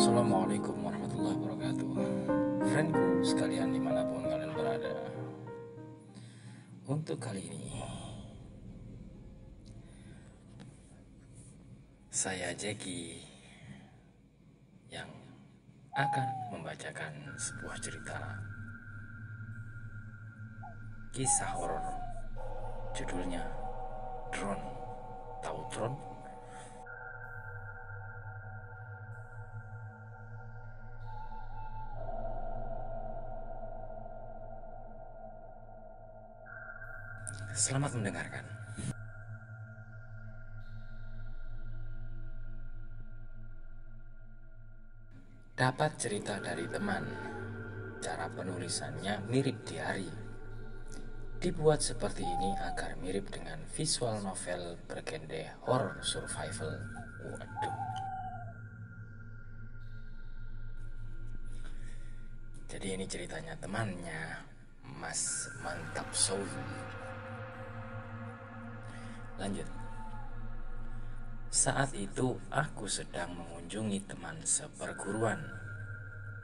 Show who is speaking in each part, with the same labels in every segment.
Speaker 1: Assalamualaikum warahmatullahi wabarakatuh. Friendku sekalian dimanapun kalian berada, untuk kali ini saya Jackie yang akan membacakan sebuah cerita kisah horor. Judulnya Drone. Tahu drone? Selamat mendengarkan. Dapat cerita dari teman. Cara penulisannya mirip diari. Dibuat seperti ini agar mirip dengan visual novel bergenre horror survival. Waduh. Jadi ini ceritanya temannya Mas Mantap Soul. Lanjut. Saat itu aku sedang mengunjungi teman seperguruan.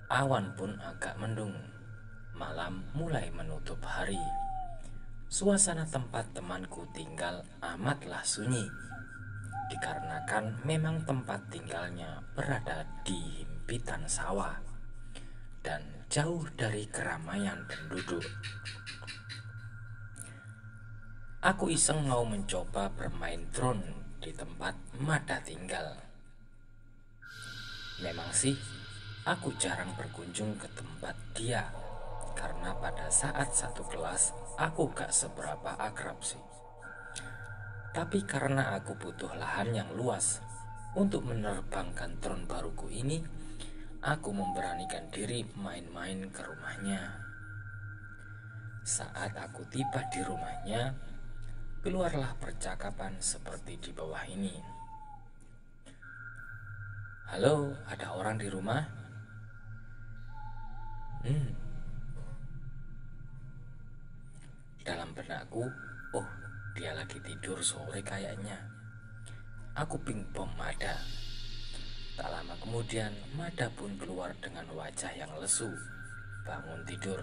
Speaker 1: Awan pun agak mendung. Malam mulai menutup hari. Suasana tempat temanku tinggal amatlah sunyi. Dikarenakan memang tempat tinggalnya berada di himpitan sawah dan jauh dari keramaian penduduk. Aku iseng mau mencoba bermain drone di tempat Mada tinggal. Memang sih, aku jarang berkunjung ke tempat dia, karena pada saat satu kelas aku gak seberapa akrab sih. Tapi karena aku butuh lahan yang luas untuk menerbangkan drone baruku ini, aku memberanikan diri main-main ke rumahnya. Saat aku tiba di rumahnya, keluarlah percakapan seperti di bawah ini. Halo, ada orang di rumah? Dalam benakku, oh dia lagi tidur sore kayaknya. Aku pingpong Mada. Tak lama kemudian Mada pun keluar dengan wajah yang lesu, bangun tidur.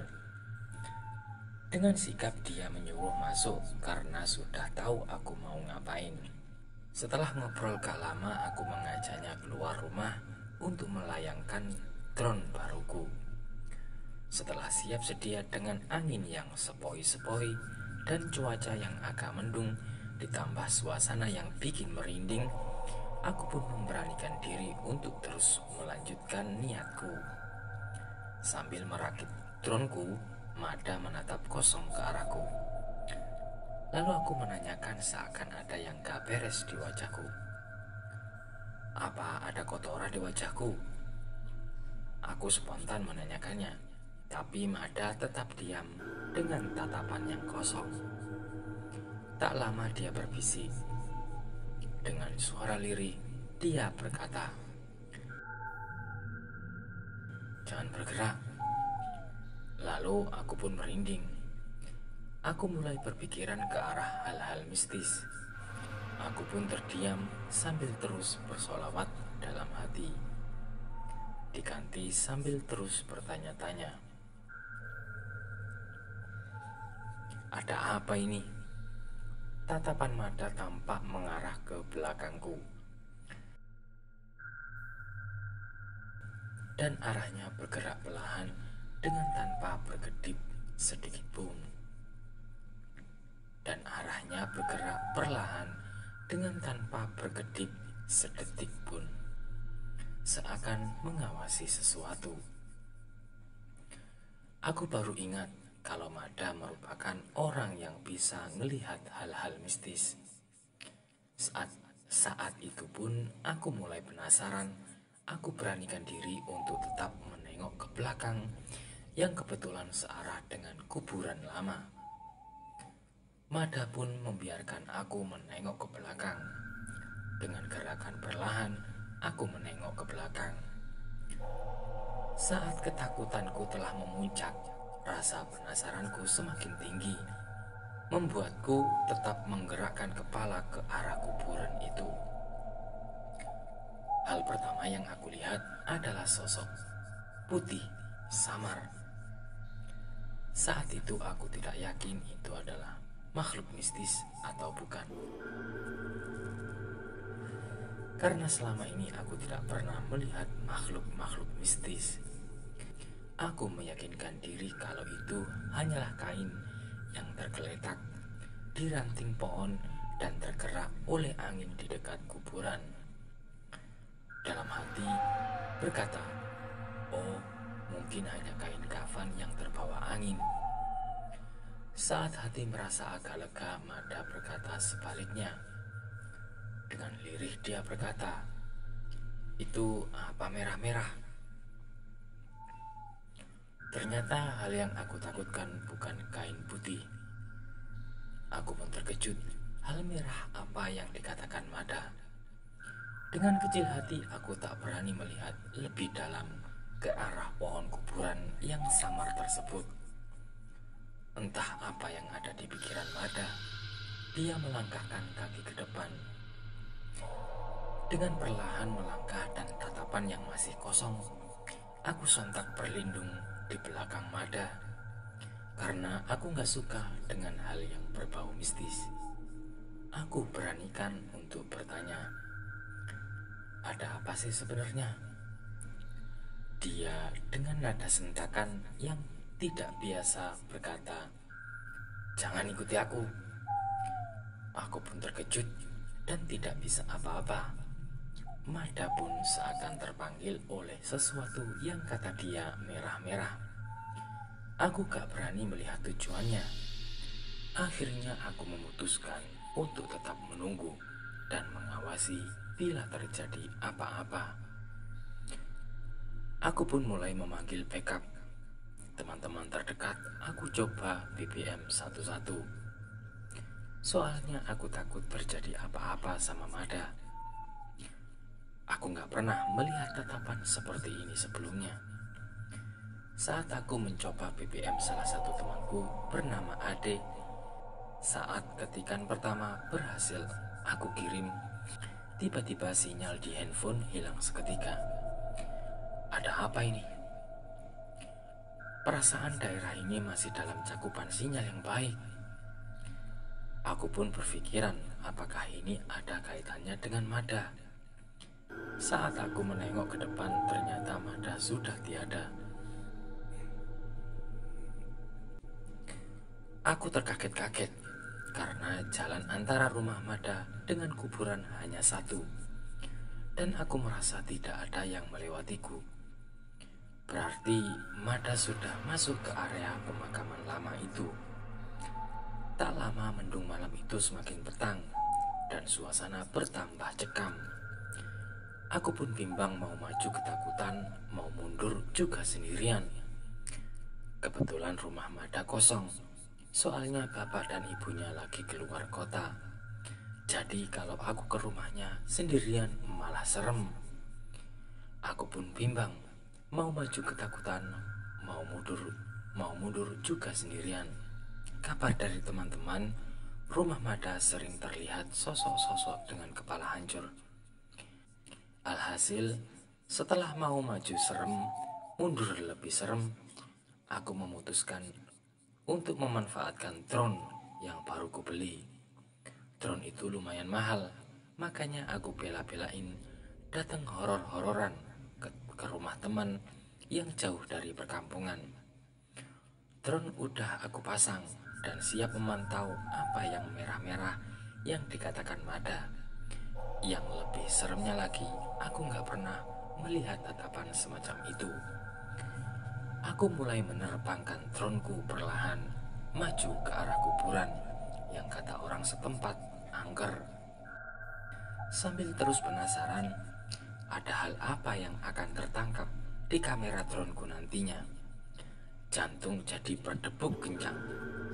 Speaker 1: Dengan sikap dia menyuruh masuk karena sudah tahu aku mau ngapain. Setelah ngobrol gak lama, aku mengajaknya keluar rumah untuk melayangkan drone baruku. Setelah siap sedia dengan angin yang sepoi-sepoi dan cuaca yang agak mendung, ditambah suasana yang bikin merinding, aku pun memberanikan diri untuk terus melanjutkan niatku. Sambil merakit droneku, Mada menatap kosong ke arahku. Lalu aku menanyakan seakan ada yang gak beres di wajahku. Apa ada kotoran di wajahku? Aku spontan menanyakannya, tapi Mada tetap diam dengan tatapan yang kosong. Tak lama dia berbisik. Dengan suara lirih, dia berkata, "Jangan bergerak." Lalu aku pun merinding. Aku mulai berpikiran ke arah hal-hal mistis. Aku pun terdiam sambil terus bersolawat dalam hati. Diganti sambil terus bertanya-tanya, "Ada apa ini?" Tatapan Mada tampak mengarah ke belakangku. Dan arahnya bergerak perlahan dengan tanpa berkedip sedikit pun. Dan arahnya bergerak perlahan dengan tanpa berkedip sedetik pun, seakan mengawasi sesuatu. Aku baru ingat kalau Mada merupakan orang yang bisa melihat hal-hal mistis. Saat itu pun aku mulai penasaran. Aku beranikan diri untuk tetap menengok ke belakang yang kebetulan searah dengan kuburan lama. Mada pun membiarkan aku menengok ke belakang. Dengan gerakan perlahan, aku menengok ke belakang. Saat ketakutanku telah memuncak, rasa penasaranku semakin tinggi, membuatku tetap menggerakkan kepala ke arah kuburan itu. Hal pertama yang aku lihat adalah sosok putih samar. Saat itu aku tidak yakin itu adalah makhluk mistis atau bukan. Karena selama ini aku tidak pernah melihat makhluk-makhluk mistis. Aku meyakinkan diri kalau itu hanyalah kain yang tergeletak di ranting pohon dan tergerak oleh angin di dekat kuburan. Dalam hati berkata, oh, mungkin hanya kain kafan yang terbawa angin. Saat hati merasa agak lega, Mada berkata sebaliknya. Dengan lirih dia berkata, itu apa merah-merah? Ternyata hal yang aku takutkan bukan kain putih. Aku pun terkejut, hal merah apa yang dikatakan Mada. Dengan kecil hati aku tak berani melihat lebih dalam ke arah pohon kuburan yang samar tersebut. Entah apa yang ada di pikiran Mada. Dia melangkahkan kaki ke depan. Dengan perlahan melangkah dan tatapan yang masih kosong, aku sontak berlindung di belakang Mada. Karena aku gak suka dengan hal yang berbau mistis. Aku beranikan untuk bertanya, ada apa sih sebenarnya? Dia dengan nada sentakan yang tidak biasa berkata, jangan ikuti aku. Aku pun terkejut dan tidak bisa apa-apa. Mada pun seakan terpanggil oleh sesuatu yang kata dia merah-merah. Aku gak berani melihat tujuannya. Akhirnya aku memutuskan untuk tetap menunggu dan mengawasi bila terjadi apa-apa. Aku pun mulai memanggil backup. Teman-teman terdekat aku coba BBM satu-satu. Soalnya aku takut terjadi apa-apa sama Mada. Aku gak pernah melihat tatapan seperti ini sebelumnya. Saat aku mencoba BBM salah satu temanku bernama Ade, saat ketikan pertama berhasil aku kirim, tiba-tiba sinyal di handphone hilang seketika. Ada apa ini? Perasaan daerah ini masih dalam cakupan sinyal yang baik. Aku pun berpikiran apakah ini ada kaitannya dengan Mada. Saat aku menengok ke depan, ternyata Mada sudah tiada. Aku terkaget-kaget karena jalan antara rumah Mada dengan kuburan hanya satu, dan aku merasa tidak ada yang melewatiku. Berarti Mada sudah masuk ke area pemakaman lama itu. Tak lama mendung malam itu semakin petang dan suasana bertambah cekam. Aku pun bimbang mau maju ketakutan, mau mundur juga sendirian. Kebetulan rumah Mada kosong, soalnya bapak dan ibunya lagi keluar kota. Jadi kalau aku ke rumahnya sendirian malah serem. Aku pun bimbang, mau maju ketakutan, mau mundur juga sendirian. Kabar dari teman-teman, rumah Mada sering terlihat sosok-sosok dengan kepala hancur. Alhasil, setelah mau maju serem, mundur lebih serem, aku memutuskan untuk memanfaatkan drone yang baru kubeli. Drone itu lumayan mahal, makanya aku bela-belain datang horor-hororan ke rumah teman yang jauh dari perkampungan. Drone udah aku pasang dan siap memantau apa yang merah-merah yang dikatakan Mada. Yang lebih seremnya lagi, aku gak pernah melihat tatapan semacam itu. Aku mulai menerbangkan droneku perlahan maju ke arah kuburan yang kata orang setempat angker. Sambil terus penasaran, ada hal apa yang akan tertangkap di kamera droneku nantinya. Jantung jadi berdebuk kencang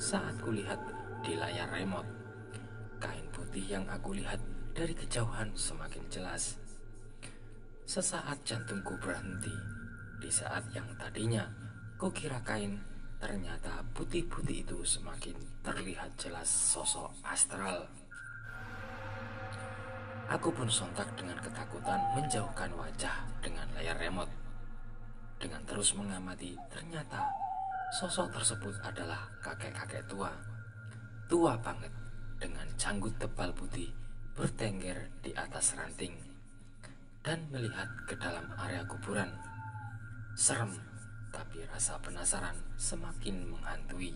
Speaker 1: saat kulihat di layar remote. Kain putih yang aku lihat dari kejauhan semakin jelas. Sesaat jantungku berhenti. Di saat yang tadinya kukira kain, ternyata putih-putih itu semakin terlihat jelas sosok astral. Aku pun sontak dengan ketakutan menjauhkan wajah dengan layar remote. Dengan terus mengamati, ternyata sosok tersebut adalah kakek-kakek tua. Tua banget, dengan janggut tebal putih bertengger di atas ranting. Dan melihat ke dalam area kuburan. Serem, tapi rasa penasaran semakin menghantui.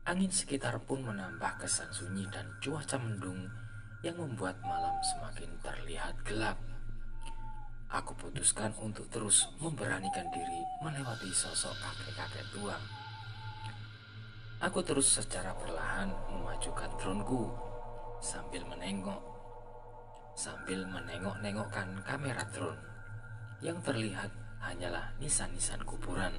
Speaker 1: Angin sekitar pun menambah kesan sunyi dan cuaca mendung yang membuat malam semakin terlihat gelap. Aku putuskan untuk terus memberanikan diri melewati sosok kakek-kakek tua. Aku terus secara perlahan memajukan droneku sambil menengok-nengokkan kamera drone. Yang terlihat hanyalah nisan-nisan kuburan.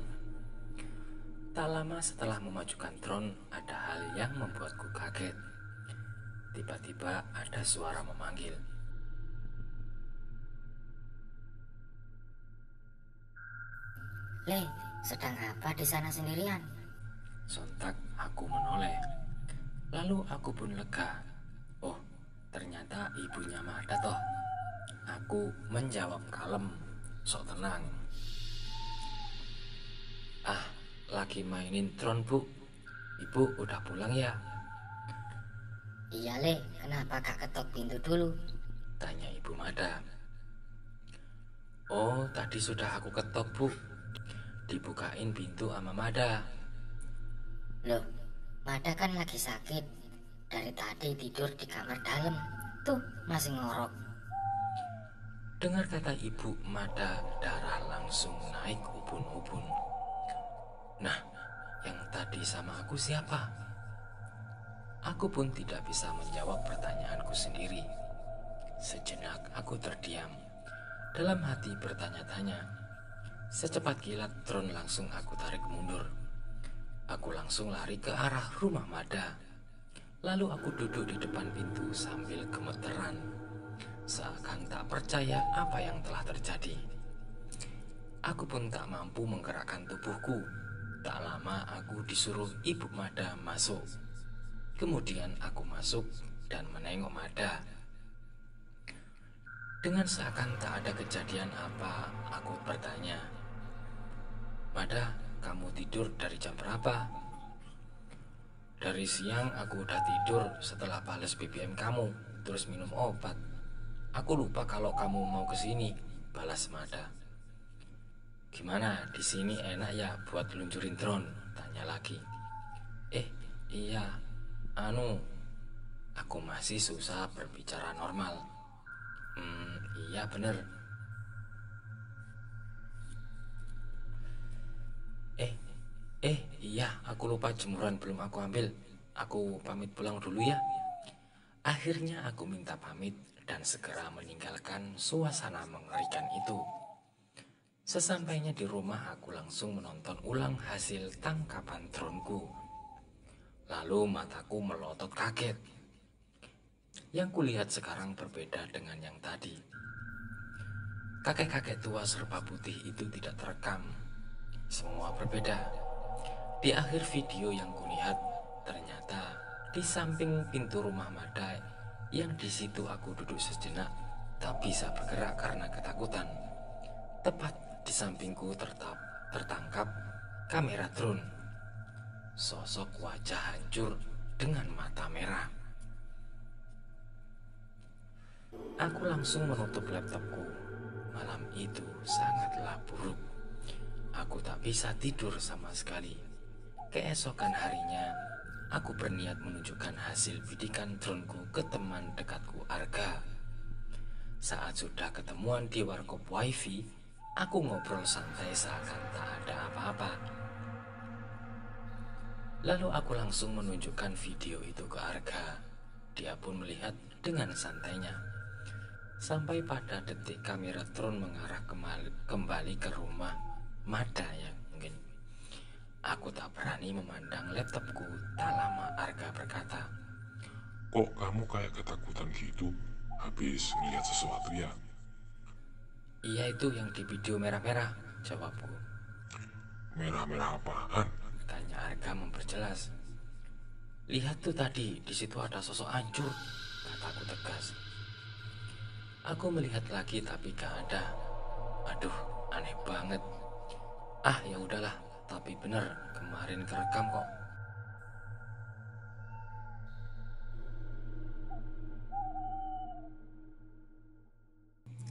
Speaker 1: Tak lama setelah memajukan drone, ada hal yang membuatku kaget. Tiba-tiba ada suara memanggil.
Speaker 2: Le, sedang apa di sana sendirian?
Speaker 1: Sontak aku menoleh. Lalu aku pun lega. Oh, ternyata ibunya Mada toh. Aku menjawab kalem, sok tenang. Ah, lagi mainin drone bu. Ibu udah pulang ya?
Speaker 2: Iya Le, kenapa gak ketok pintu dulu?
Speaker 1: Tanya ibu Mada. Oh, tadi sudah aku ketok bu. Dibukain pintu sama Mada.
Speaker 2: Loh, Mada kan lagi sakit. Dari tadi tidur di kamar dalam. Tuh, masih ngorok.
Speaker 1: Dengar kata ibu Mada, darah langsung naik ubun-ubun. Nah, yang tadi sama aku siapa? Aku pun tidak bisa menjawab pertanyaanku sendiri. Sejenak aku terdiam. Dalam hati bertanya-tanya. Secepat kilat drone langsung aku tarik mundur. Aku langsung lari ke arah rumah Mada. Lalu aku duduk di depan pintu sambil gemeteran, seakan tak percaya apa yang telah terjadi. Aku pun tak mampu menggerakkan tubuhku. Tak lama aku disuruh ibu Mada masuk. Kemudian aku masuk dan menengok Mada. Dengan seakan tak ada kejadian apa, aku bertanya, Mada, kamu tidur dari jam berapa? Dari siang aku udah tidur setelah bales BBM kamu, terus minum obat. Aku lupa kalau kamu mau kesini, balas Mada. Gimana, di sini enak ya buat luncurin drone? Tanya lagi. Iya, aku masih susah berbicara normal. Iya bener. Iya, aku lupa jemuran belum aku ambil. Aku pamit pulang dulu ya. Akhirnya aku minta pamit dan segera meninggalkan suasana mengerikan itu. Sesampainya di rumah, aku langsung menonton ulang hasil tangkapan droneku. Lalu mataku melotot kaget. Yang kulihat sekarang berbeda dengan yang tadi. Kakek-kakek tua serba putih itu tidak terekam. Semua berbeda. Di akhir video yang kulihat, ternyata di samping pintu rumah Mada yang di situ aku duduk sejenak, tak bisa bergerak karena ketakutan. Tepat di sampingku tertangkap kamera drone. Sosok wajah hancur dengan mata merah. Aku langsung menutup laptopku. Malam itu sangatlah buruk. Aku tak bisa tidur sama sekali. Keesokan harinya, aku berniat menunjukkan hasil bidikan droneku ke teman dekatku Arga. Saat sudah ketemuan di warkop wifi, aku ngobrol santai seakan tak ada apa-apa. Lalu aku langsung menunjukkan video itu ke Arga. Dia pun melihat dengan santainya. Sampai pada detik kamera drone mengarah kembali ke rumah Mada ya mungkin. Aku tak berani memandang laptopku. Tak lama Arga berkata,
Speaker 3: Kok kamu kayak ketakutan gitu? Habis ngeliat sesuatu ya?
Speaker 1: Iya itu yang di video merah-merah, jawabku.
Speaker 3: Merah-merah apaan?
Speaker 1: Tanya Arga memperjelas. Lihat tuh tadi, di situ ada sosok hancur, kataku tegas. Aku melihat lagi tapi gak ada. Aduh, aneh banget. Ya udahlah, tapi bener kemarin kerekam kok.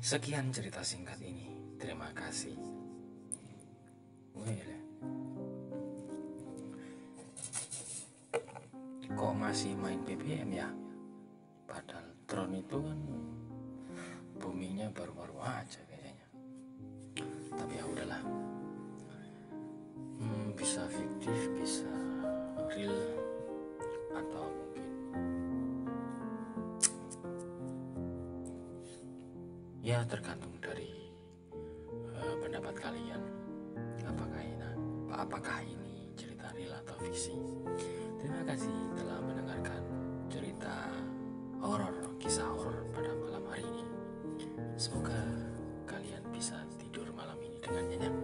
Speaker 1: Sekian cerita singkat ini. Terima kasih. Wih, kok masih main BBM ya? Padahal drone itu kan buminya baru-baru aja kayaknya. Tapi ya udahlah. Bisa fiktif, bisa real, atau mungkin ya tergantung dari pendapat kalian. Apakah ini cerita real atau fiksi? Terima kasih telah mendengarkan cerita horor, kisah horor pada malam hari ini. Semoga kalian bisa tidur malam ini dengan nyenyak.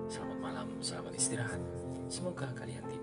Speaker 1: Selamat malam, selamat istirahat. Semoga kalian tidur